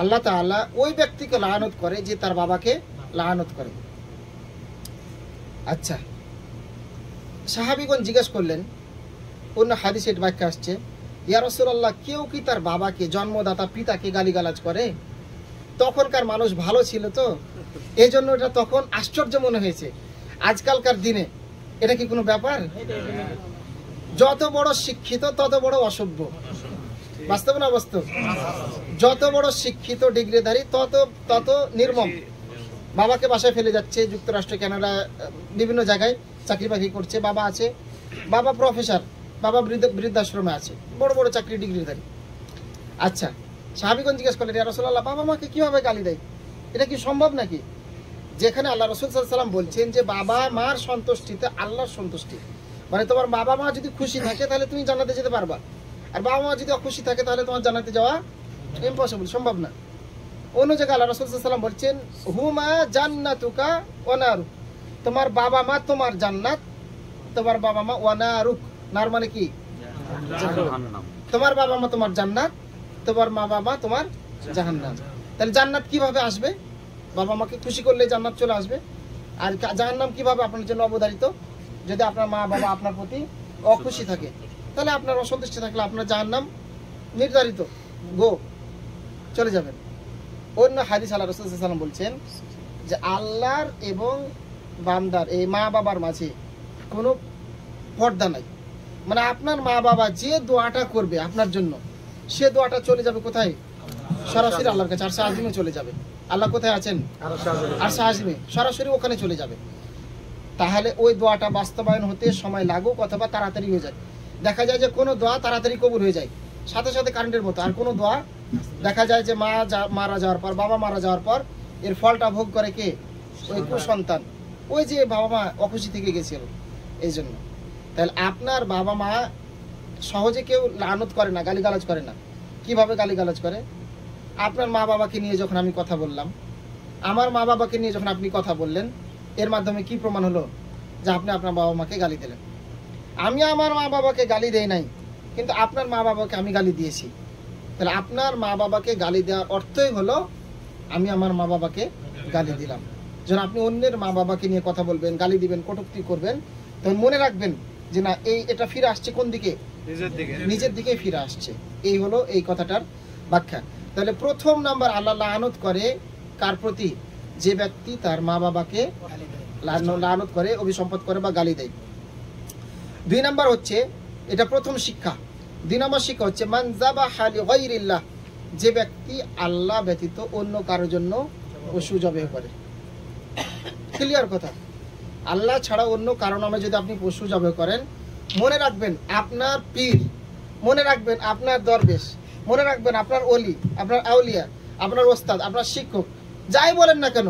আল্লাহ তাআলা ওই ব্যক্তিকে লানত করে যে তার বাবাকে লানত করে। আচ্ছা, সাহাবীগণ জিজ্ঞেস করলেন, অন্য হাদিসের বাক্য আসছে, ইয়া রাসূলুল্লাহ, কেউ কি তার বাবাকে, জন্মদাতা পিতাকে গালিগালাজ করে? তখনকার মানুষ ভালো ছিল তো, এই জন্য এটা তখন আশ্চর্য মনে হয়েছে। আজকালকার দিনে এটা কি কোনো ব্যাপার? যত বড় শিক্ষিত তত বড় অসভ্য, বাস্তব না বাস্তব? যত বড় শিক্ষিত ডিগ্রিধারী তত নির্মম। বাবাকে বাসায় ফেলে যাচ্ছে, যুক্তরাষ্ট্র, কানাডা, বিভিন্ন জায়গায় চাকরি বাকরি করছে, বাবা আছে, বাবা প্রফেসর, বাবা বৃদ্ধাশ্রমে আছে, বড় বড় চাকরি ডিগ্রিধারী। আচ্ছা, সাহাবীগণ জিজ্ঞেস করলেন, ইয়া রাসূলুল্লাহ, বাবা মাকে কিভাবে গালি দেয়? এটা কি সম্ভব নাকি? যেখানে আল্লাহ রাসূল সাল্লাল্লাহু আলাইহি সাল্লাম বলছেন যে বাবা মার সন্তুষ্টিতে আল্লাহর সন্তুষ্টি, মানে তোমার বাবা মা যদি খুশি থাকে তাহলে তুমি জান্নাতে যেতে পারবা, আর বাবা মা যদি অখুশি থাকে তাহলে তোমার জান্নাতে যাওয়া ইম্পসিবল, সম্ভব না। অন্য জায়গায় আল্লাহ রাসূল সাল্লাল্লাহু আলাইহি সাল্লাম বলছেন, হুমা জান্নাতুকা ওয়া নারুক, তোমার বাবা মা তোমার জান্নাত, তোমার বাবা মা ওয়া নারুক, নার মানে কি? জাহান্নাম। তোমার বাবা মা তোমার জান্নাত, তোমার মা বাবা তোমার জাহান্নাম। তাহলে জান্নাত কিভাবে আসবে? বাবা মাকে খুশি করলে জান্নাত চলে আসবে। আর জাহান্নাম কিভাবে আপনার জন্য অবধারিত? যদি আপনার মা বাবা আপনার প্রতি অখুশি থাকে, তাহলে আপনার অসন্তুষ্টি থাকলে আপনার জাহান্নাম নির্ধারিত, গো, চলে যাবেন। অন্য হাদিস আল্লাহ রাসূল সাল্লাল্লাহু আলাইহি ওয়াসাল্লাম বলছেন যে আল্লাহর এবং বান্দার, এই মা বাবার মাঝে কোনো পর্দা নাই। মানে আপনার মা বাবা যে দোয়াটা করবে আপনার জন্য, সে দোয়াটা চলে যাবে কোথায়? সরাসরি আল্লাহর কাছে, আরশে আজিমে চলে যাবে। আল্লাহ কোথায় আছেন? আরশে আজিমে, সরাসরি ওখানে চলে যাবে। তাহলে ওই দোয়াটা বাস্তবায়ন হতে সময় লাগুক অথবা তাড়াতাড়ি হয়ে যায়। দেখা যায় যে কোনো দোয়া তাড়াতাড়ি কবুল হয়ে যায়, সাথে সাথে কারেন্টের মতো। আর কোনো দোয়া দেখা যায় যে মারা যাওয়ার পর, বাবা মারা যাওয়ার পর এর ফলটা ভোগ করে কে? ওই কুসন্তান, ওই যে বাবা মা অখুশি থেকে গেছিল এই জন্য। তাহলে আপনার বাবা মা সহজে কেউ লানত করে না, গালিগালাজ করে না। কিভাবে গালিগালাজ করে? আপনার মা বাবাকে নিয়ে যখন আমি কথা বললাম, আমার মা বাবাকে নিয়ে যখন আপনি কথা বললেন, এর মাধ্যমে কি প্রমাণ হলো? যে আপনি আপনার বাবা মাকে গালি দিলেন। আমি আমার মা বাবাকে গালি দেই নাই, কিন্তু আপনার মা বাবাকে আমি গালি দিয়েছি। তাহলে আপনার মা বাবাকে গালি দেওয়ার অর্থই হলো আমি আমার মা বাবাকে গালি দিলাম। যখন আপনি অন্যের মা বাবাকে নিয়ে কথা বলবেন, গালি দিবেন, কটূক্তি করবেন, তখন মনে রাখবেন যে না, এটা ফিরে আসছে কোন দিকে? নিজের দিকে ফিরে আসছে। এই হলো এই কথাটার ব্যাখ্যা। তাহলে প্রথম নাম্বার, আল্লাহ লানত করে কার প্রতি? যে ব্যক্তি তার মা বাবাকে লানত করে, অভিসম্পাদ করে বা গালি দেয়। 2 নাম্বার হচ্ছে, এটা প্রথম শিক্ষা। 2 নাম্বার শিক্ষা হচ্ছে মান যাবাহা লিগাইরিল্লাহ, যে ব্যক্তি আল্লাহ ব্যতীত অন্য কারোর জন্য পশু জবাই করে। ক্লিয়ার কথা? আল্লাহ ছাড়া অন্য কারো নামে যদি আপনি পশু জবাই করেন, মনে রাখবেন আপনার পীর, মনে রাখবেন আপনার দরবেশ, মনে রাখবেন আপনার ওলি, আপনার আউলিয়া, আপনার ওস্তাদ, আপনার শিক্ষক, যাই বলেন না কেন,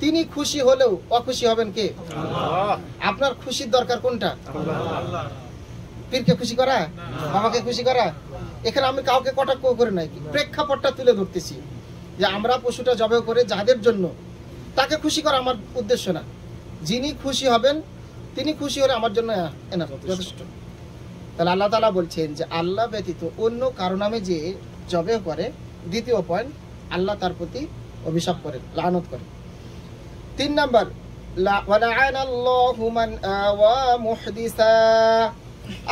তিনি খুশি হলেও অখুশি হবেন কে? আল্লাহ। আপনার খুশির দরকার কোনটা? আল্লাহ। পীরকে খুশি করা, বাবাকে খুশি করা। এখানে আমি কাউকে কটাক্ষ করে নাই, প্রেক্ষাপটটা তুলে ধরতেছি যে আমরা পশুটা জবাই করে যাদের জন্য, তাকে খুশি করা আমার উদ্দেশ্য না। যিনি খুশি হবেন, তিনি খুশি হলে আমার জন্য এনাফ, যথেষ্ট। তাহলে আল্লাহ তাআলা বলছেন যে আল্লাহ ব্যতীত অন্য কারো নামে যে জবাই করে, দ্বিতীয় পয়েন্ট, আল্লাহ তার প্রতি অভিশাপ করেন, লানত করেন। 3 নাম্বার, ওয়ালা'আনাল্লাহু মান আওয়া মুহদিসা,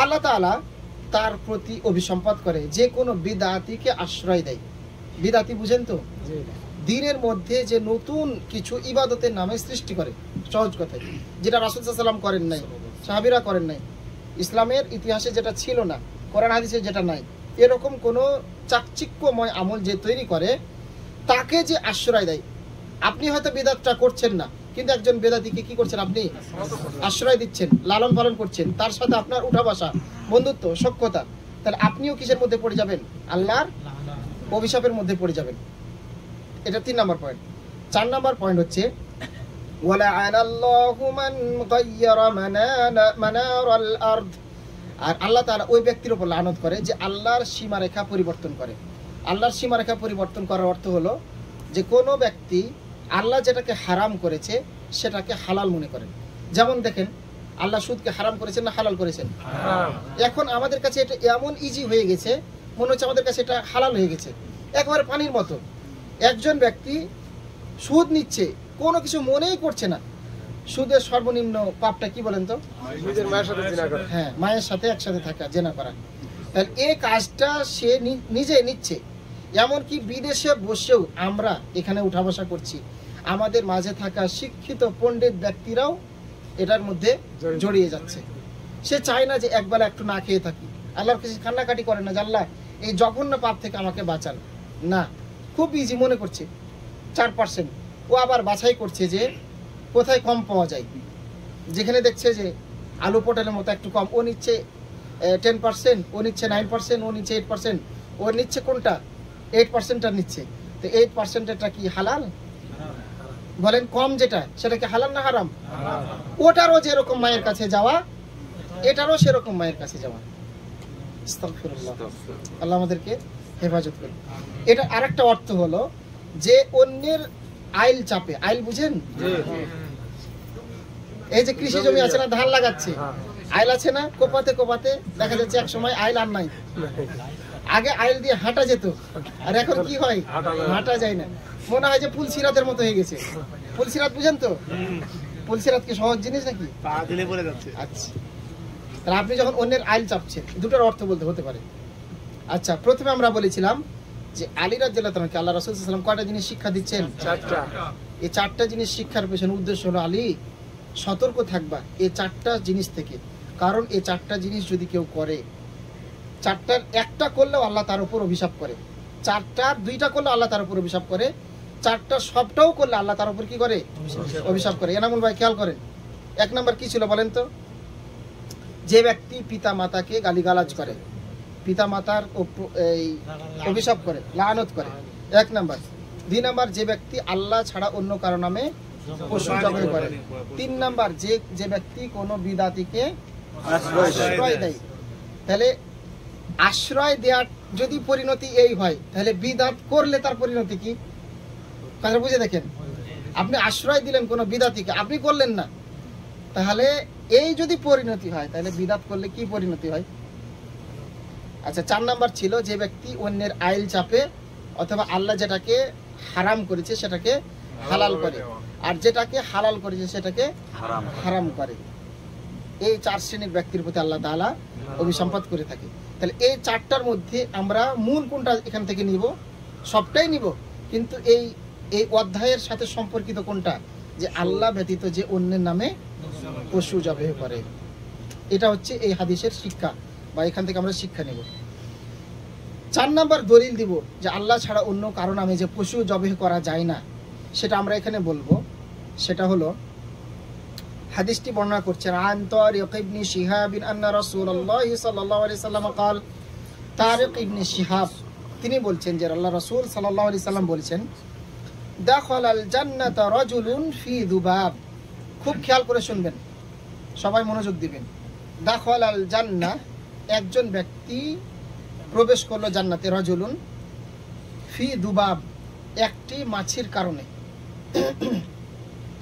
আল্লাহ তাআলা তার প্রতি অভিসম্পাদ করে যে কোনো বিদআতিকে আশ্রয় দেয়। বিদআতি বুঝেন তো? দ্বীনের মধ্যে যে নতুন কিছু ইবাদতের নামে সৃষ্টি করে, সহজ কথায়, যেটা রাসূল সাল্লাল্লাহু আলাইহি ওয়াসাল্লাম করেন নাই, সাহাবীরা করেন নাই, ইসলামের ইতিহাসে যেটা ছিল না, কোরআন হাদিসে যেটা নাই, এরকম কোনো চাকচিক্যময় আমল যে তৈরি করে, তাকে যে আশ্রয় দেয়। আপনি হয়তো বিদআতটা করছেন না, কিন্তু একজন বেদাতিকে কি করছেন? আপনি আশ্রয় দিচ্ছেন, লালন পালন করছেন, তার সাথে আপনার উঠা বসা, বন্ধুত্ব, সখ্যতা। তাহলে আপনিও কিসের মধ্যে পড়ে যাবেন? আল্লাহর অভিশাপের মধ্যে পড়ে যাবেন। এটা 3 নাম্বার পয়েন্ট। 4 নাম্বার পয়েন্ট হচ্ছে ওয়ালা'আনাল্লাহু মান গায়্যারা মানারাল আরদ, আর আল্লাহ তাআলা ওই ব্যক্তির উপর লানত করে যে আল্লাহর সীমারেখা পরিবর্তন করে। আল্লাহর সীমারেখা পরিবর্তন করার অর্থ হলো যে কোনো ব্যক্তি আল্লাহ যেটাকে হারাম করেছে সেটাকে হালাল মনে করেন। যেমন দেখেন, আল্লাহ সুদকে হারাম করেছেন না হালাল করেছেন? এখন আমাদের কাছে এটা এমন ইজি হয়ে গেছে, মনে হচ্ছে আমাদের কাছে এটা হালাল হয়ে গেছে, একেবারে পানির মতো। একজন ব্যক্তি সুদ নিচ্ছে, কোনো কিছু মনেই করছে না। সুদের সর্বনিম্ন পাপটা কি বলেন তো? হ্যাঁ, মায়ের সাথে একসাথে থাকা, জেনা করা। তাহলে এই কাজটা সে নিজে নিচ্ছে। এমনকি বিদেশে বসেও আমরা এখানে উঠা বসা করছি, আমাদের মাঝে থাকা শিক্ষিত পণ্ডিত ব্যক্তিরাও এটার মধ্যে জড়িয়ে যাচ্ছে। সে চায় না যে একবেলা একটু না খেয়ে থাকি, আল্লাহর কাছে কান্নাকাটি করে না যে আল্লাহ এই জঘন্য পাপ থেকে আমাকে বাঁচান, না, খুব ইজি মনে করছে। 4%, ও আবার বাছাই করছে যে কোথায় কম পাওয়া যায়। যেখানে দেখছে যে আলু পটলের মতো একটু কম, ও নিচ্ছে 10%, ও নিচ্ছে 9%, ও নিচ্ছে 8%, ও নিচ্ছে কোনটা? 8%টা নিচ্ছে। তো 8%টা কি হালাল? বলেন, কম যেটা সেটা কি হালাল না হারাম? ওটারও যেরকম মায়ের কাছে যাওয়া, এটারও সেরকম মায়ের কাছে যাওয়া। আস্তাগফিরুল্লাহ, আল্লাহ আমাদেরকে হেফাজত করুন। এটা আরেকটা অর্থ হলো যে অন্যের আইল চাপে, আইল বুঝেন? এই যে কৃষি জমি আছে না, ধান লাগাচ্ছে, আইল আছে না, কোপাতে কোপাতে দেখা যাচ্ছে এক সময় আইল আর নাই। আগে আইল দিয়ে হাঁটা যেত, আর এখন কি হয়? হাঁটা যায় না। মনে হয় যে পুলসিরাতের মতো হয়ে গেছে। পুলসিরাত বুঝেন তো? পুলসিরাত কি সহজ জিনিস নাকি? পা দিলে পড়ে যাচ্ছে। আচ্ছা, তাহলে আপনি যখন অন্যের আইল চাপছেন, দুটোর অর্থ বলতে হতে পারে। আচ্ছা, প্রথমে আমরা বলেছিলাম যে আলী রাদিয়াল্লাহু তাআলা কে আল্লাহ রাসূল সাল্লাল্লাহু আলাইহি ওয়াসাল্লাম কয়টা জিনিস শিক্ষা দিচ্ছেন? 4টা। এই 4টা জিনিস শিক্ষার পেছনে উদ্দেশ্য হলো আলী সতর্ক থাকবা এই 4টা জিনিস থেকে। কারণ এই 4টা জিনিস যদি কেউ করে, 4টার একটা করলেও আল্লাহ তার উপর অভিশাপ করে, 4টার 2টা করলে আল্লাহ তার উপর অভিশাপ করে, 4টা সবটাও করলে আল্লাহ তার উপর কি করে? অভিশাপ করে। এনামুল ভাই খেয়াল করেন, এক নাম্বার কি ছিল বলেন তো? যে ব্যক্তি পিতা মাতাকে গালিগালাজ করে, পিতা মাতার অভিশাপ করে, লানত করে, এক নাম্বার। 2 নাম্বার, যে ব্যক্তি আল্লাহ ছাড়া অন্য কারো নামে পশু জবাই করে। 3 নাম্বার, যে ব্যক্তি কোনো বিদাতিকে আশ্রয় দেয়। তাহলে আশ্রয় দেওয়ার যদি পরিণতি এই হয়, তাহলে বিদাত করলে তার পরিণতি কি? কথা বুঝে দেখেন, আপনি আশ্রয় দিলেন কোনো বিদাতিকে, আপনি করলেন না, তাহলে এই যদি পরিণতি হয়, তাহলে বিদাত করলে কি পরিণতি হয়? আচ্ছা, 4 নাম্বার ছিল, যে ব্যক্তি অন্যের আইল চাপে অথবা আল্লাহ যেটাকে হারাম করেছে সেটাকে হালাল করে, আর যেটাকে হালাল করেছে সেটাকে হারাম করে। এই 4 শ্রেণীর ব্যক্তির প্রতি আল্লাহ তাআলা অভিসম্পাত করে থাকে। তাহলে এই 4টার মধ্যে আমরা মূল কোনটা এখান থেকে নিব? সবটাই নিব, কিন্তু এই অধ্যায়ের সাথে সম্পর্কিত কোনটা? যে আল্লাহ ব্যতীত যে অন্যের নামে পশু জবাই করে। এটা হচ্ছে এই হাদিসের শিক্ষা, বা এখান থেকে আমরা শিক্ষা নেব। 4 নাম্বার দলিল দিব যে আল্লাহ ছাড়া অন্য কারো নামে যে পশু জবাই করা যায় না, সেটা আমরা এখানে বলবো। সেটা হলো, হাদিসটি বর্ণনা করছেন আন তারিক ইবনে শিহাব আন্না রাসূলুল্লাহ সাল্লাল্লাহু আলাইহি সাল্লাম قال, তারিক ইবনে শিহাব তিনি বলছেন যে আল্লাহ রাসূল সাল্লাল্লাহু আলাইহি সাল্লাম বলেছেন, দাখালাল জান্নাতা রাজুলুন ফি যুবাব। খুব খেয়াল করে শুনবেন, সবাই মনোযোগ দিবেন। দাখালাল জান্নাহ, একজন ব্যক্তি প্রবেশ করলো জান্নাতে, রাজুলুন ফি যুবাব, একটি মাছির কারণে।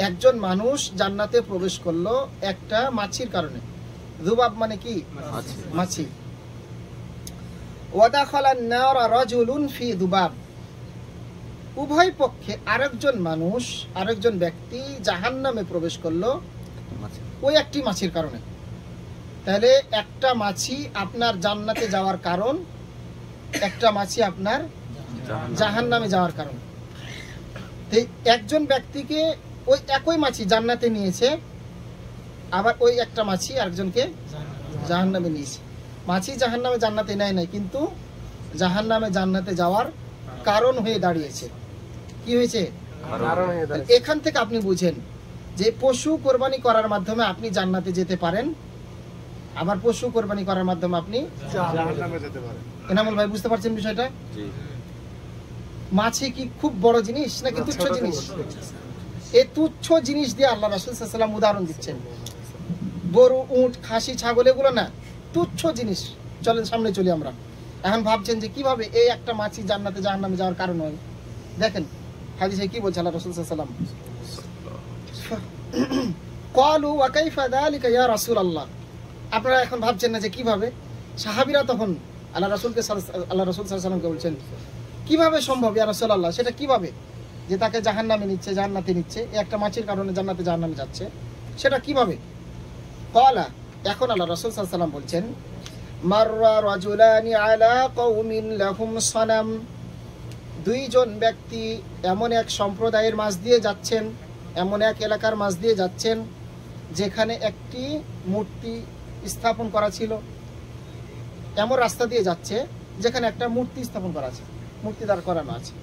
একজন মানুষ জান্নাতে প্রবেশ করলো একটা মাছির কারণে। যুবাব মানে কি? মাছি। ওয়া দাখালান নার রাজুলুন ফি যুবাব, উভয় পক্ষে আরেকজন মানুষ, আরেকজন ব্যক্তি জাহান্নামে প্রবেশ করলো ওই একটি মাছির কারণে। তাহলে একটা মাছি আপনার জান্নাতে যাওয়ার কারণ, একটা মাছি আপনার জাহান্নামে যাওয়ার কারণ। একজন ব্যক্তিকে ওই একই মাছি জান্নাতে নিয়েছে, আবার ওই একটা মাছি আরেকজনকে জাহান্নামে নিয়েছে। মাছি জাহান্নামে জান্নাতে নেয় নাই, কিন্তু জাহান্নামে জান্নাতে যাওয়ার কারণ হয়ে দাঁড়িয়েছে। কি হয়েছে? এখান থেকে আপনি বুঝেন যে পশু কোরবানি করার মাধ্যমে আপনি জান্নাতে যেতে পারেন, আবার পশু কোরবানি করার মাধ্যমে আপনি জাহান্নামে যেতে পারেন। এনামুল ভাই, বুঝতে পারছেন বিষয়টা? মাছি কি খুব বড় জিনিস নাকি তুচ্ছ জিনিস? এই তুচ্ছ জিনিস দিয়ে আল্লাহ রাসূল সাল্লাল্লাহু আলাইহি ওয়াসাল্লাম উদাহরণ দিচ্ছেন। গরু, উট, খাসি, ছাগল, এগুলো না, তুচ্ছ জিনিস। চলেন সামনে চলি আমরা। এখন ভাবছেন যে কিভাবে এই একটা মাছি জান্নাতে জাহান্নামে যাওয়ার কারণ হয়। দেখেন হাদিসে কি বলছে আল্লাহ রাসূল সাল্লাল্লাহু আলাইহি ওয়াসাল্লাম, ক্বালু ওয়া কাইফা যালিকা ইয়া রাসূলুল্লাহ। আপনারা এখন ভাবছেন না যে কিভাবে? সাহাবীরা তখন আল্লাহ রাসূলকে সাল্লাল্লাহু আলাইহি ওয়াসাল্লামকে বলছেন, কিভাবে সম্ভব ইয়া রাসূলুল্লাহ? সেটা কিভাবে যে তাকে জাহান্নামে নিচ্ছে, জান্নাতে নিচ্ছে, একটা মাছির কারণে জান্নাতে জাহান্নামে যাচ্ছে, সেটা কিভাবে? ক্বালা, এখন আল্লাহ রাসূল সাল্লাল্লাহু আলাইহি ওয়াসাল্লাম বলছেন, মাররা রাজুলানি আলা কওমিন লাহুম সানাম। 2 জন ব্যক্তি এমন এক সম্প্রদায়ের মাঝ দিয়ে যাচ্ছেন, এমন এক এলাকার মাঝ দিয়ে যাচ্ছেন যেখানে একটি মূর্তি স্থাপন করা ছিল। এমন রাস্তা দিয়ে যাচ্ছে যেখানে একটা মূর্তি স্থাপন করা আছে, মূর্তি দাঁড় করানো আছে।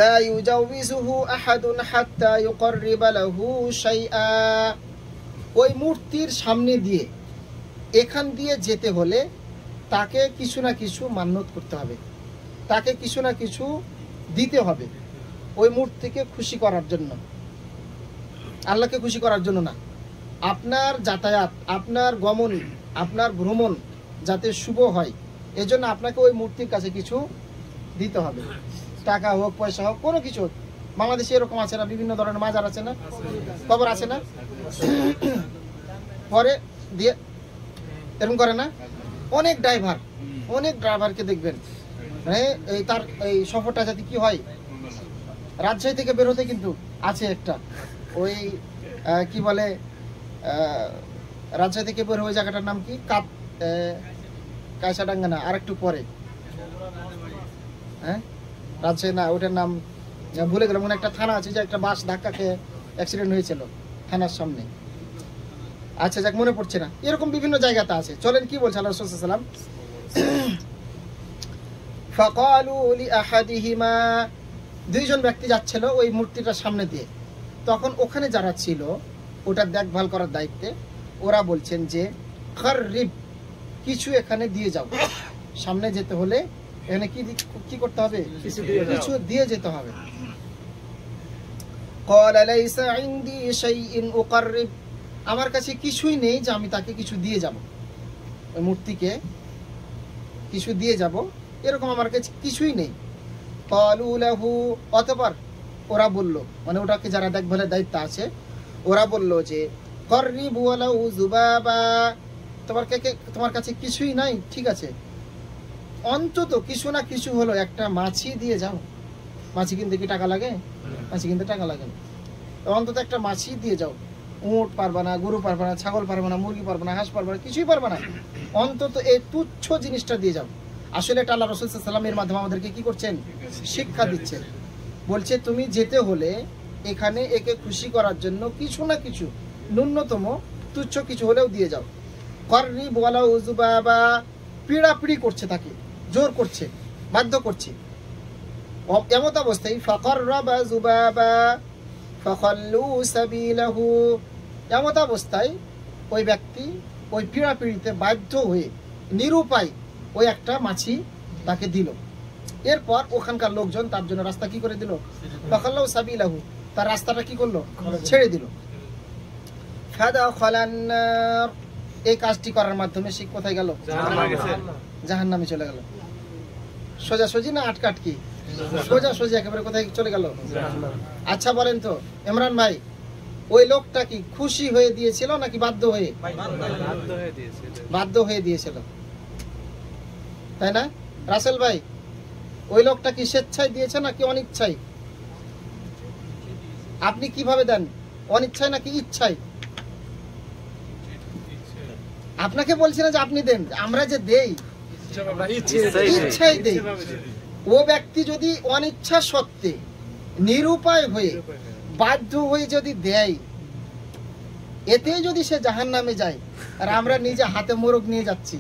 লা ইউজাউযুহু আহাদুন হাত্তা ইউকাররিবা লাহু শাইআ। ওই মূর্তির সামনে দিয়ে, এখান দিয়ে যেতে হলে তাকে কিছু না কিছু মান্যত করতে হবে, তাকে কিছু না কিছু দিতে হবে ওই মূর্তিকে খুশি করার জন্য, আল্লাহকে খুশি করার জন্য না। আপনার যাতায়াত, আপনার গমন, আপনার ভ্রমণ যাতে শুভ হয়, এজন্য আপনাকে ওই মূর্তির কাছে কিছু দিতে হবে, টাকা হোক, পয়সা হোক, কোনো কিছু হোক। বাংলাদেশে এরকম আছে না, বিভিন্ন ধরনের মাজার আছে না, খবর আছে না, পরে দিয়ে এরকম করে না। অনেক ড্রাইভারকে দেখবেন, মানে তার এই সফরটা যাতে কি হয়, রাজশাহী থেকে বের হতে কিন্তু আছে একটা, ওই কি বলে, রাজশাহী থেকে বের ওই জায়গাটার নাম কি, কায়সাডাঙ্গা না, আর একটু পরে, হ্যাঁ রাজশাহী না, ওটার নাম ভুলে গেলাম। মনে একটা থানা আছে যে একটা বাস ধাক্কা খেয়ে অ্যাক্সিডেন্ট হয়েছিল থানার সামনে। আচ্ছা যাক, মনে পড়ছে না। এরকম বিভিন্ন জায়গাতে আছে। চলেন কি বলছে আল্লাহ রাসূল সাল্লাল্লাহু আলাইহি ওয়াসাল্লাম, ফাকালু লিআহাদিহিমা। 2 জন ব্যক্তি যাচ্ছিল ওই মূর্তিটার সামনে দিয়ে। তখন ওখানে যারা ছিল ওটা দেখভাল করার দায়িত্বে, ওরা বলছেন যে খাররিব, কিছু এখানে দিয়ে যাও, সামনে যেতে হলে এখানে কি করতে হবে, কিছু দিয়ে যেতে হবে। ক্বালা লাইসা ইনদি শাইইন উকাররিব, আমার কাছে কিছুই নেই যে আমি তাকে কিছু দিয়ে যাব, ওই মূর্তিকে কিছু দিয়ে যাব, এরকম আমার কাছে কিছুই নেই। ক্বালু লাহু, অতঃপর ওরা বলল, মানে ওটাকে যারা দেখভালের দায়িত্ব আছে ওরা বলল যে করিব ওয়ালাউ যুবাবা, তোমার কাছে কিছুই নাই, ঠিক আছে, অন্তত কিছু না কিছু হলো একটা মাছি দিয়ে যাও। মাছি কিনতে কি টাকা লাগে? মাছি কিনতে টাকা লাগে না, অন্তত একটা মাছি দিয়ে যাও। উট পারবা না, গরু পারবা না, ছাগল পারবা না, মুরগি পারবা না, হাঁস পারবা না, কিছুই পারবা না, অন্তত এই তুচ্ছ জিনিসটা দিয়ে যাও। আসলে এটা আল্লাহ রাসূল সাল্লাল্লাহু আলাইহি ওয়াসাল্লামের মাধ্যমে আমাদেরকে কি করছেন, শিক্ষা দিচ্ছেন। বলছে তুমি যেতে হলে এখানে একে খুশি করার জন্য কিছু না কিছু, ন্যূনতম তুচ্ছ কিছু হলেও দিয়ে যাও। করিব ওয়ালাউ যুবাবা, পিড়াপিড়ি করছে, তাকে জোর করছে, বাধ্য করছে। এমত অবস্থায় ফাকাররাবা যুবাবা ফাখাল্লু সাবিলাহু, এমত অবস্থায় ওই ব্যক্তি ওই পিড়াপিড়িতে বাধ্য হয়ে নিরুপায় ওই একটা মাছি তাকে দিল। এরপর ওখানকার লোকজন তার জন্য রাস্তা কি করে দিল, ফাখাল্লু সাবিলাহু, তার রাস্তাটা কি করলো, ছেড়ে দিল। ফাদাখালান নার, এই কাজটি করার মাধ্যমে সে কোথায় গেল, জাহান্নামে চলে গেল। সোজাসুজি না আটকাটকি? সোজাসুজি একেবারে কোথায় চলে গেল, আচ্ছা বলেন তো ইমরান ভাই, ওই লোকটা কি খুশি হয়ে দিয়েছিল নাকি বাধ্য হয়ে? বাধ্য হয়ে দিয়েছিল, তাই না রাসেল ভাই? ওই লোকটা কি স্বেচ্ছায় দিয়েছে নাকি অনিচ্ছায়? আপনি কিভাবে দেন, অনিচ্ছায় নাকি ইচ্ছায়? আপনাকে বলছি না যে আপনি দেন, আমরা যে দেই ইচ্ছায় দেই। ও ব্যক্তি যদি অনিচ্ছা সত্ত্বে নিরুপায় হয়ে বাধ্য হয়ে যদি দেয়, এতে যদি সে জাহান্নামে যায়, আর আমরা নিজে হাতে মোরগ নিয়ে যাচ্ছি,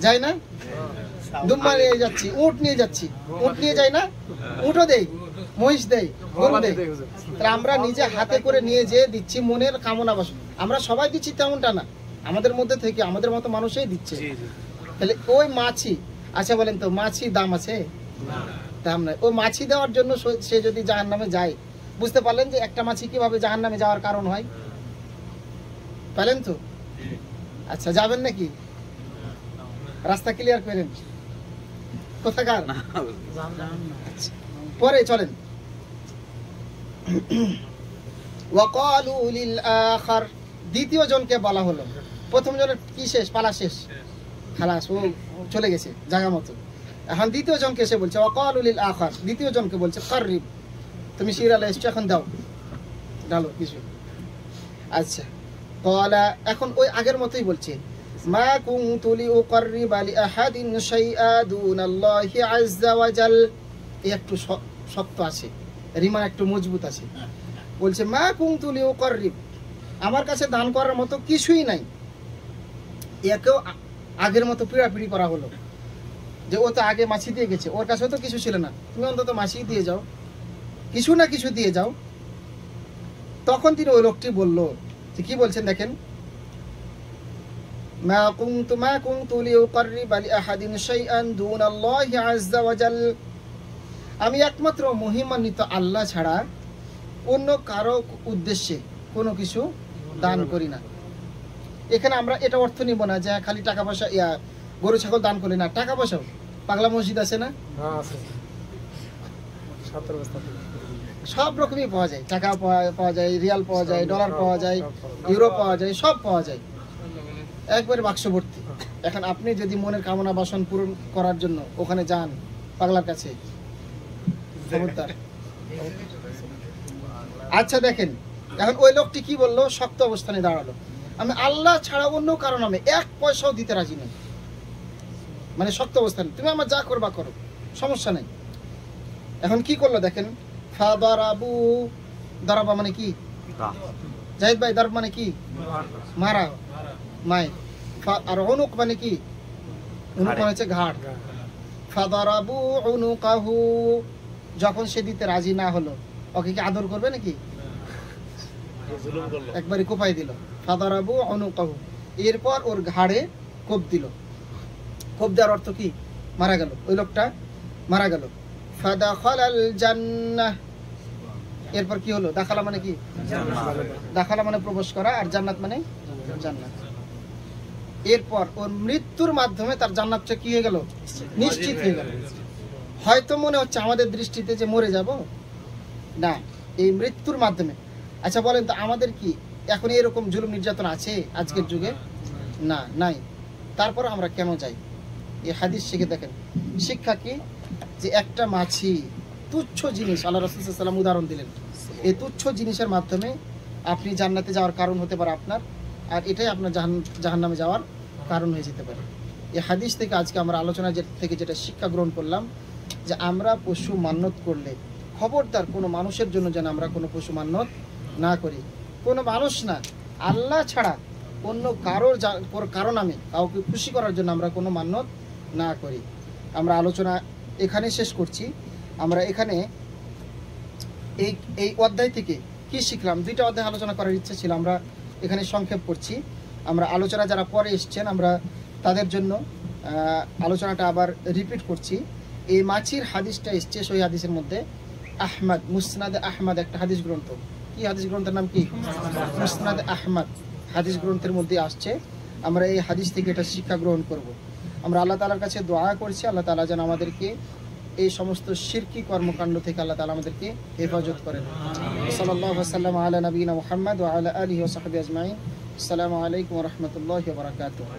যাই না? দুম্বা নিয়ে যাচ্ছি, উট নিয়ে যাচ্ছি, উট নিয়ে যাই না? উটও দেই, মহিষ দেই, গরু দেই, তাহলে আমরা নিজে হাতে করে নিয়ে যেয়ে দিচ্ছি মনের কামনা বাসনা। আমরা সবাই দিচ্ছি তেমনটা না, আমাদের মধ্যে থেকে আমাদের মতো মানুষই দিচ্ছে। তাহলে ওই মাছি, আচ্ছা বলেন তো মাছি দাম আছে? দাম নাই। ওই মাছি দেওয়ার জন্য সে যদি জাহান্নামে যায়, বুঝতে পারলেন যে একটা মাছি কিভাবে জাহান্নামে যাওয়ার কারণ হয়, পারলেন তো? আচ্ছা যাবেন নাকি? রাস্তা ক্লিয়ার করেন কোথাকার? পরে চলেন। ওয়াকালু লিল আখার, দ্বিতীয় জনকে বলা হলো, প্রথম জনের কি শেষ, পালা শেষ, খালাস, ও চলে গেছে জায়গা মতো। এখন দ্বিতীয় জনকে এসে বলছে ওয়াকালু লিল আখার, দ্বিতীয় জনকে বলছে কাররিব, তুমি শিরালে এসছো, এখন দাও, ডালো কিছু। আচ্ছা ক্বালা, এখন ওই আগের মতোই বলছে, মা কুনতু লিউকাররিবা লিআহাদিন শাইআ দুনাল্লাহি আযজা ওয়া জাল, একটু শক্ত আছে, রিমা একটু মজবুত আছে। বলছে মা কুনতু লিউকাররিব, আমার কাছে দান করার মতো কিছুই নাই। একেও আগের মতো পিড়াপিড়ি করা হলো যে ও তো আগে মাছি দিয়ে গেছে, ওর কাছে তো কিছু ছিল না, তুমি অন্তত মাছি দিয়ে যাও, কিছু না কিছু দিয়ে যাও। তখন তিনি ওই লোকটি বলল যে কি বলছেন দেখেন, মা কুনতু লিউকাররিবা লিআহাদিন শাইআন দুনাল্লাহি আযজা ওয়া জাল, আমি একমাত্র মহিমান্বিত আল্লাহ ছাড়া অন্য কারো উদ্দেশ্যে কোনো কিছু দান করি না। এখানে আমরা এটা অর্থ নিব না যে খালি টাকা পয়সা, গরু ছাগল দান করি না, টাকা পয়সাও, পাগলা মসজিদ আছে না, সব রকমই পাওয়া যায়, টাকা পাওয়া যায়, রিয়াল পাওয়া যায়, ডলার পাওয়া যায়, ইউরো পাওয়া যায়, সব পাওয়া যায়, একবারে বাক্স ভর্তি। এখন আপনি যদি মনের কামনা বাসন পূরণ করার জন্য ওখানে যান পাগলার কাছে, খবরদার। আচ্ছা দেখেন এখন ওই লোকটি কি বললো, শক্ত অবস্থানে দাঁড়ালো, আমি আল্লাহ ছাড়া অন্য কারো নামে এক পয়সাও দিতে রাজি নেই, মানে শক্ত অবস্থানে, তুমি আমার যা করবা করো, সমস্যা নেই। এখন কি করলো দেখেন, ফাদারাবু, দারাবা মানে কি জাহিদ ভাই, দারব মানে কি মারা, মায়, আর উনুক মানে কি, উনুক মানে হচ্ছে ঘাড়। ফাদারাবু উনুকাহু, যখন সে দিতে রাজি না হলো, ওকে কি আদর করবে নাকি? একবারে কোপাই দিল। ফাদারাবু উনুকাহু, এরপর ওর ঘাড়ে কোপ দিল। কোপ দেওয়ার অর্থ কি? মারা গেল, ওই লোকটা মারা গেল। ফাদাখালাল জান্নাহ, এরপর কি হলো? দাখালা মানে কি? দাখালা মানে প্রবেশ করা, আর জান্নাত মানে জান্নাত। এরপর ওর মৃত্যুর মাধ্যমে তার জান্নাতটা কি হয়ে গেল? নিশ্চিত হয়ে গেল। হয়তো মনে হচ্ছে আমাদের দৃষ্টিতে যে মরে যাব, না, এই মৃত্যুর মাধ্যমে। আচ্ছা বলেন তো, আমাদের কি এখন এরকম জুলুম নির্যাতন আছে আজকের যুগে? না, নাই। তারপর আমরা কেন যাই? এই হাদিস শিখে দেখেন। শিক্ষা কি? যে একটা মাছি, তুচ্ছ জিনিস, আল্লাহ রাসূল সাল্লাল্লাহু আলাইহি ওয়াসাল্লাম উদাহরণ দিলেন, এই তুচ্ছ জিনিসের মাধ্যমে আপনি জান্নাতে যাওয়ার কারণ হতে পারে আপনার, আর এটাই আপনার জাহান্নামে যাওয়ার কারণ হয়ে যেতে পারে। এই হাদিস থেকে আজকে আমরা আলোচনা থেকে যেটা শিক্ষা গ্রহণ করলাম, যে আমরা পশু মান্যত করলে খবরদার কোনো মানুষের জন্য যেন আমরা কোনো পশু মান্যত না করি। কোনো মানুষ না, আল্লাহ ছাড়া অন্য কারো নামে কাউকে খুশি করার জন্য আমরা কোনো মান্যত না করি। আমরা আলোচনা এখানে শেষ করছি। আমরা এখানে এই অধ্যায় থেকে কি শিখলাম? দুইটা অধ্যায় আলোচনা করার ইচ্ছে ছিল, আমরা এখানে সংক্ষেপ করছি। আমরা আলোচনা যারা পরে এসছেন, আমরা তাদের জন্য আলোচনাটা আবার রিপিট করছি। এই মাছির হাদিসটা এসছে সহিহ হাদিসের মধ্যে, আহমদ, মুসনাদে আহমদ একটা হাদিস গ্রন্থ। কি হাদিস গ্রন্থের নাম কি? মুসনাদে আহমদ হাদিস গ্রন্থের মধ্যে আসছে। আমরা এই হাদিস থেকে এটা শিক্ষা গ্রহণ করব। আমরা আল্লাহ তাআলার কাছে দোয়া করছি, আল্লাহ তাআলা যেন আমাদেরকে এই সমস্ত শিরকি কর্মকাণ্ড থেকে আল্লাহ তাআলা আমাদেরকে হেফাজত করেন। সাল্লাল্লাহু আলাইহি ওয়াসাল্লাম আলা নবিয়িনা মুহাম্মদ ওয়া আলা আলিহি ওয়া সাহবিহি আজমাইন। আসসালামু আলাইকুম ওয়া রাহমাতুল্লাহি ওয়া বারাকাতুহু।